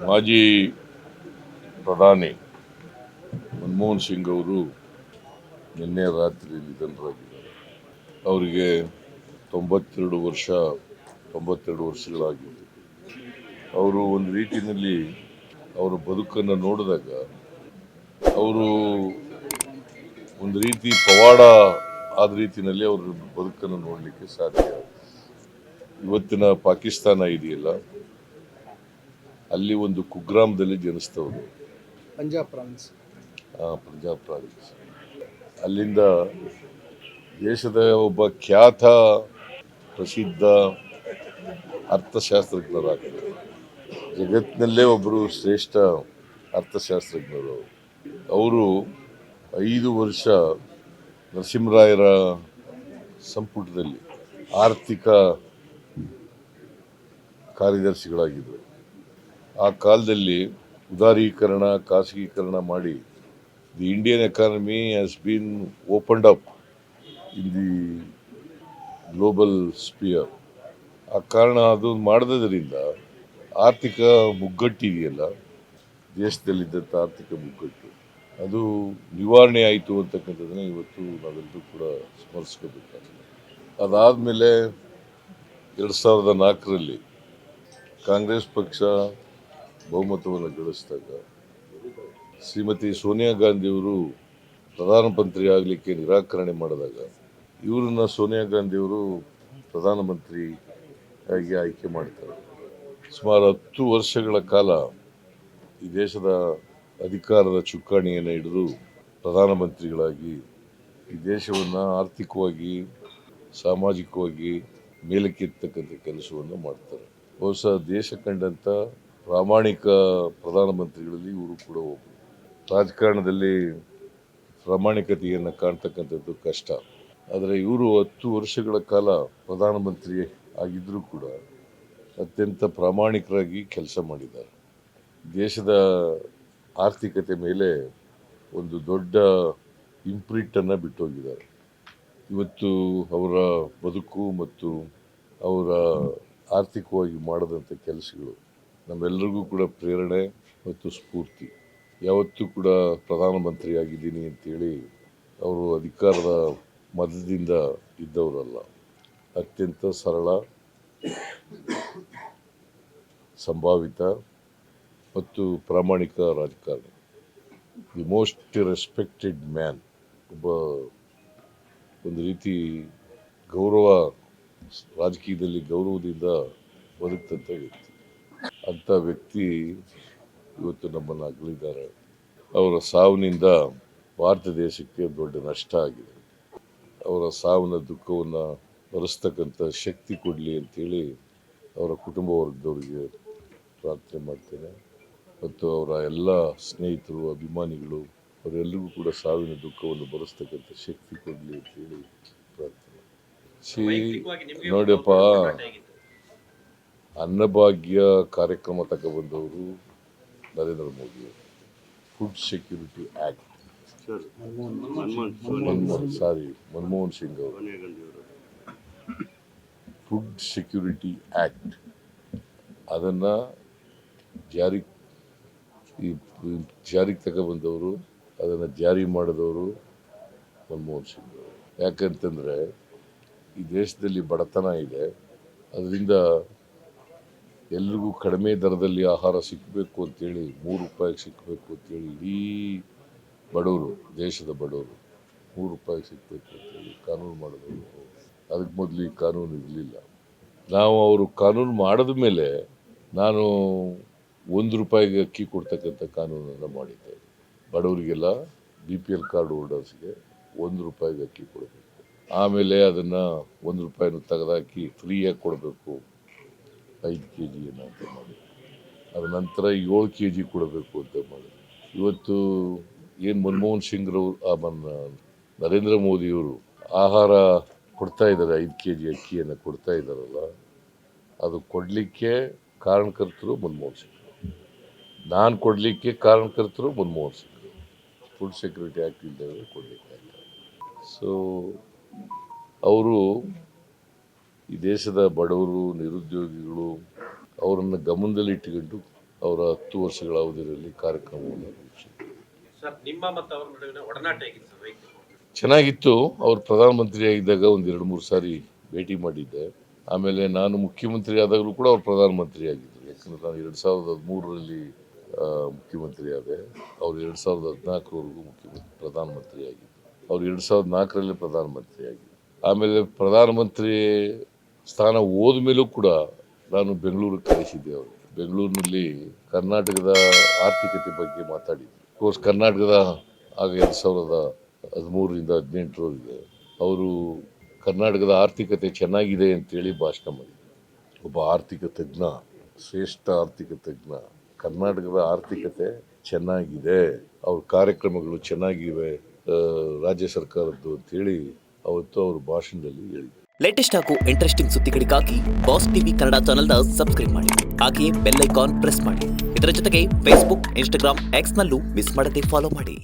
ಮಾಜಿ ಪ್ರಧಾನಿ ಮನಮೋಹನ್ ಸಿಂಗ್ ಅವರು ನಿನ್ನೆ ರಾತ್ರಿ ನಿಧನರಾಗಿದ್ದಾರೆ. ಅವರಿಗೆ 92 ವರ್ಷಗಳಾಗಿತ್ತು. ಅವರು ಒಂದು ರೀತಿಯಲ್ಲಿ ಅವರ ಬದುಕನ್ನು ನೋಡಿದಾಗ ಅವರು ಒಂದು ರೀತಿ ಪವಾಡ ಆದ ರೀತಿಯಲ್ಲಿ ಅವರ ಬದುಕನ್ನು ನೋಡಲಿಕ್ಕೆ ಸಾಧ್ಯ. ಇವತ್ತಿನ ಪಾಕಿಸ್ತಾನ ಇದೆಯಲ್ಲ, ಅಲ್ಲಿ ಒಂದು ಕುಗ್ರಾಮದಲ್ಲಿ ಜನಿಸ್ತವರು, ಪಂಜಾಬ್ ಪ್ರಾವಿನ್ಸ್. ಪಂಜಾಬ್ ಪ್ರಾವಿನ್ಸ್. ಅಲ್ಲಿಂದ ದೇಶದ ಒಬ್ಬ ಖ್ಯಾತ ಪ್ರಸಿದ್ಧ ಅರ್ಥಶಾಸ್ತ್ರಜ್ಞರಾಗಿದ್ದರು. ಜಗತ್ತಿನಲ್ಲೇ ಒಬ್ಬರು ಶ್ರೇಷ್ಠ ಅರ್ಥಶಾಸ್ತ್ರಜ್ಞರು. ಅವರು 5 ವರ್ಷ ನರಸಿಂಹರಾಯರ ಸಂಪುಟದಲ್ಲಿ ಆರ್ಥಿಕ ಕಾರ್ಯದರ್ಶಿಗಳಾಗಿದ್ದರು. ಆ ಕಾಲದಲ್ಲಿ ಉದಾರೀಕರಣ, ಖಾಸಗೀಕರಣ ಮಾಡಿ the Indian economy has been opened up in the global sphere. ಆ ಕಾರಣ ಅದು ಮಾಡದ್ರಿಂದ ಆರ್ಥಿಕ ಮುಗ್ಗಟ್ಟಿದೆಯಲ್ಲ, ದೇಶದಲ್ಲಿದ್ದಂಥ ಆರ್ಥಿಕ ಮುಗ್ಗಟ್ಟು ಅದು ನಿವಾರಣೆ ಆಯಿತು ಅಂತಕ್ಕಂಥದ್ದನ್ನ ಇವತ್ತು ನಾವೆಲ್ಲರೂ ಕೂಡ ಸ್ಮರಿಸ್ಕೋಬೇಕಾಗಿದೆ. ಅದಾದಮೇಲೆ 2004ರಲ್ಲಿ ಕಾಂಗ್ರೆಸ್ ಪಕ್ಷ ಬಹುಮತವನ್ನು ಗಳಿಸಿದಾಗ ಶ್ರೀಮತಿ ಸೋನಿಯಾ ಗಾಂಧಿಯವರು ಪ್ರಧಾನಮಂತ್ರಿ ಆಗಲಿಕ್ಕೆ ನಿರಾಕರಣೆ ಮಾಡಿದಾಗ ಇವರನ್ನ ಸೋನಿಯಾ ಗಾಂಧಿಯವರು ಪ್ರಧಾನಮಂತ್ರಿಯಾಗಿ ಆಯ್ಕೆ ಮಾಡ್ತಾರೆ. ಸುಮಾರು 10 ವರ್ಷಗಳ ಕಾಲ ಈ ದೇಶದ ಅಧಿಕಾರದ ಚುಕ್ಕಾಣಿಯನ್ನು ಹಿಡಿದು ಪ್ರಧಾನಮಂತ್ರಿಗಳಾಗಿ ಈ ದೇಶವನ್ನು ಆರ್ಥಿಕವಾಗಿ, ಸಾಮಾಜಿಕವಾಗಿ ಮೇಲಕ್ಕೆತ್ತಕ್ಕಂಥ ಕೆಲಸವನ್ನು ಮಾಡ್ತಾರೆ. ಬಹುಶಃ ದೇಶ ಕಂಡಂಥ ಪ್ರಾಮಾಣಿಕ ಪ್ರಧಾನಮಂತ್ರಿಗಳಲ್ಲಿ ಇವರು ಕೂಡ ಒಬ್ಬರು. ರಾಜಕಾರಣದಲ್ಲಿ ಪ್ರಾಮಾಣಿಕತೆಯನ್ನು ಕಾಣ್ತಕ್ಕಂಥದ್ದು ಕಷ್ಟ. ಆದರೆ ಇವರು 10 ವರ್ಷಗಳ ಕಾಲ ಪ್ರಧಾನಮಂತ್ರಿ ಆಗಿದ್ದರೂ ಕೂಡ ಅತ್ಯಂತ ಪ್ರಾಮಾಣಿಕರಾಗಿ ಕೆಲಸ ಮಾಡಿದ್ದಾರೆ. ದೇಶದ ಆರ್ಥಿಕತೆ ಮೇಲೆ ಒಂದು ದೊಡ್ಡ ಇಂಪ್ರಿಂಟನ್ನು ಬಿಟ್ಟೋಗಿದ್ದಾರೆ. ಇವತ್ತು ಅವರ ಬದುಕು ಮತ್ತು ಅವರ ಆರ್ಥಿಕವಾಗಿ ಮಾಡದಂಥ ಕೆಲಸಗಳು ನಮ್ಮೆಲ್ಲರಿಗೂ ಕೂಡ ಪ್ರೇರಣೆ ಮತ್ತು ಸ್ಫೂರ್ತಿ. ಯಾವತ್ತೂ ಕೂಡ ಪ್ರಧಾನಮಂತ್ರಿ ಆಗಿದ್ದೀನಿ ಅಂತೇಳಿ ಅವರು ಅಧಿಕಾರದ ಮದದಿಂದ ಇದ್ದವರಲ್ಲ. ಅತ್ಯಂತ ಸರಳ, ಸಂಭಾವಿತ ಮತ್ತು ಪ್ರಾಮಾಣಿಕ ರಾಜಕಾರಣಿ. The most respected man. ಒಂದು ರೀತಿ ಗೌರವ, ರಾಜಕೀಯದಲ್ಲಿ ಗೌರವದಿಂದ ಬದುಕಂಥ ವ್ಯಕ್ತಿ. ಅಂಥ ವ್ಯಕ್ತಿ ಇವತ್ತು ನಮ್ಮನ್ನು ಅಗಲಿದ್ದಾರೆ. ಅವರ ಸಾವಿನಿಂದ ಭಾರತ ದೇಶಕ್ಕೆ ದೊಡ್ಡ ನಷ್ಟ ಆಗಿದೆ. ಅವರ ಸಾವಿನ ದುಃಖವನ್ನು ಭರಿಸ್ತಕ್ಕಂಥ ಶಕ್ತಿ ಕೊಡಲಿ ಅಂತೇಳಿ ಅವರ ಕುಟುಂಬ ವರ್ಗದವರಿಗೆ ಪ್ರಾರ್ಥನೆ ಮಾಡ್ತೇನೆ. ಮತ್ತು ಅವರ ಎಲ್ಲ ಸ್ನೇಹಿತರು, ಅಭಿಮಾನಿಗಳು ಅವರೆಲ್ಲರಿಗೂ ಕೂಡ ಸಾವಿನ ದುಃಖವನ್ನು ಭರಿಸ್ತಕ್ಕಂಥ ಶಕ್ತಿ ಕೊಡಲಿ ಅಂತೇಳಿ ಪ್ರಾರ್ಥನೆ. ನೋಡಿಯಪ್ಪ, ಅನ್ನಭಾಗ್ಯ ಕಾರ್ಯಕ್ರಮ ತಗೊಬಂದವರು Narendra Modi. Food security act, Manmohan Singh ಅವರು. ಫುಡ್ ಸೆಕ್ಯೂರಿಟಿ ಆ್ಯಕ್ಟ್ ಅದನ್ನು ಜಾರಿಗೆ ತಗೊಬಂದವರು, ಅದನ್ನು ಜಾರಿ ಮಾಡಿದವರು ಮನಮೋಹನ್ ಸಿಂಗ್ ಅವರು. ಯಾಕಂತಂದರೆ ಈ ದೇಶದಲ್ಲಿ ಬಡತನ ಇದೆ. ಅದರಿಂದ ಎಲ್ರಿಗೂ ಕಡಿಮೆ ದರದಲ್ಲಿ ಆಹಾರ ಸಿಕ್ಕಬೇಕು ಅಂತೇಳಿ, 3 ರೂಪಾಯಿಗೆ ಸಿಕ್ಕಬೇಕು ಅಂತೇಳಿ ಇಡೀ ಬಡವರು, ದೇಶದ ಬಡವರು 3 ರೂಪಾಯಿಗೆ ಸಿಕ್ಕಬೇಕು ಅಂತೇಳಿ ಕಾನೂನು ಮಾಡಿದವರು. ಅದಕ್ಕೆ ಮೊದಲು ಈ ಕಾನೂನು ಇರಲಿಲ್ಲ. ನಾವು ಅವರು ಕಾನೂನು ಮಾಡಿದ ಮೇಲೆ ನಾನು 1 ರೂಪಾಯಿಗೆ ಅಕ್ಕಿ ಕೊಡ್ತಕ್ಕಂಥ ಕಾನೂನನ್ನು ಮಾಡಿದ್ದೆ. ಬಡವರಿಗೆಲ್ಲ, BPL ಕಾರ್ಡ್ ಹೋಲ್ಡರ್ಸ್ಗೆ 1 ರೂಪಾಯಿಗೆ ಅಕ್ಕಿ ಕೊಡಬೇಕು. ಆಮೇಲೆ ಅದನ್ನು 1 ರೂಪಾಯಿನ ತೆಗೆದಾಕಿ ಫ್ರೀಯಾಗಿ ಕೊಡಬೇಕು 5 kg ಅಂತ ಮಾಡಿ, ಅದ ನಂತರ 7 kg ಕೊಡಬೇಕು ಅಂತ ಮಾಡಿ. ಇವತ್ತು ಏನು ಮನಮೋಹನ್ ಸಿಂಗ್ರವರು, ನರೇಂದ್ರ ಮೋದಿಯವರು ಆಹಾರ ಕೊಡ್ತಾ ಇದ್ದಾರೆ, 5 kg ಅಕ್ಕಿಯನ್ನು ಕೊಡ್ತಾ ಇದ್ದಾರಲ್ಲ, ಅದು ಕೊಡಲಿಕ್ಕೆ ಕಾರಣಕರ್ತರು ಮನಮೋಹನ್ ಸಿಂಗ್. ನಾನು ಕೊಡಲಿಕ್ಕೆ ಕಾರಣಕರ್ತರು Manmohan Singh. Food security act ಇಲ್ಲದೆ ಕೊಡಲಿಕ್ಕೆ. ಸೊ ಅವರು ಈ ದೇಶದ ಬಡವರು, ನಿರುದ್ಯೋಗಿಗಳು ಅವರನ್ನು ಗಮನದಲ್ಲಿಟ್ಟುಕೊಂಡು ಅವರ 10 ವರ್ಷಗಳ ಅವಧಿಯಲ್ಲಿ ಕಾರ್ಯಕ್ರಮವನ್ನು ರೂಪಿಸಿದ್ರು. ಸರ್, ನಿಮ್ಮ ಮತ್ತು ಅವರ ನಡುವಿನ ಒಡನಾಟ ಹೇಗಿತ್ತು ಸರ್ ವೈಯಕ್ತಿಕ? ಚೆನ್ನಾಗಿತ್ತು. ಅವರು ಪ್ರಧಾನಮಂತ್ರಿ ಆಗಿದ್ದಾಗ ಒಂದು 2-3 ಸಾರಿ ಭೇಟಿ ಮಾಡಿದ್ದೆ. ಆಮೇಲೆ ನಾನು ಮುಖ್ಯಮಂತ್ರಿ ಆದಾಗಲೂ ಕೂಡ ಅವ್ರು ಪ್ರಧಾನಮಂತ್ರಿ ಆಗಿದ್ದರು. ಯಾಕಂದರೆ ನಾನು 2013ರಲ್ಲಿ ಮುಖ್ಯಮಂತ್ರಿ ಆದೆ. ಅವರು 2014ವರೆಗೂ ಪ್ರಧಾನಮಂತ್ರಿ ಆಗಿದ್ದರು. ಅವರು 2004ರಲ್ಲಿ ಪ್ರಧಾನಮಂತ್ರಿ ಆಗಿದ್ದರು. ಆಮೇಲೆ ಪ್ರಧಾನಮಂತ್ರಿ ಸ್ಥಾನ ಹೋದ ಮೇಲೂ ಕೂಡ ನಾನು ಬೆಂಗಳೂರಿಗೆ ಕರೆಸಿದ್ದೆ ಅವರು. ಬೆಂಗಳೂರಿನಲ್ಲಿ ಕರ್ನಾಟಕದ ಆರ್ಥಿಕತೆ ಬಗ್ಗೆ ಮಾತಾಡಿದ್ದರು. ಕೋರ್ಸ್ ಕರ್ನಾಟಕದ ಆಗ 2013ರಿಂದ 2018ರವರೆಗೆ ಅವರು ಕರ್ನಾಟಕದ ಆರ್ಥಿಕತೆ ಚೆನ್ನಾಗಿದೆ ಅಂತೇಳಿ ಭಾಷಣ ಮಾಡಿದರು. ಒಬ್ಬ ಆರ್ಥಿಕ ತಜ್ಞ, ಶ್ರೇಷ್ಠ ಆರ್ಥಿಕ ತಜ್ಞ, ಕರ್ನಾಟಕದ ಆರ್ಥಿಕತೆ ಚೆನ್ನಾಗಿದೆ, ಅವ್ರ ಕಾರ್ಯಕ್ರಮಗಳು ಚೆನ್ನಾಗಿವೆ ರಾಜ್ಯ ಸರ್ಕಾರದ್ದು ಅಂತೇಳಿ ಅವತ್ತು ಅವ್ರ ಭಾಷಣದಲ್ಲಿ ಹೇಳಿದರು. ಲೇಟೆಸ್ಟ್ ಹಾಗೂ ಇಂಟ್ರೆಸ್ಟಿಂಗ್ ಸುದ್ದಿಗಳಿಗಾಗಿ ಬಾಸ್ ಟಿವಿ ಕನ್ನಡ ಚಾನೆಲ್ನ ಸಬ್ಸ್ಕ್ರೈಬ್ ಮಾಡಿ. ಹಾಗೆಯೇ ಬೆಲ್ ಐಕಾನ್ ಪ್ರೆಸ್ ಮಾಡಿ. ಇದರ ಜೊತೆಗೆ ಫೇಸ್ಬುಕ್, ಇನ್ಸ್ಟಾಗ್ರಾಮ್, ಎಕ್ಸ್ನಲ್ಲೂ ಮಿಸ್ ಮಾಡದೆ ಫಾಲೋ ಮಾಡಿ.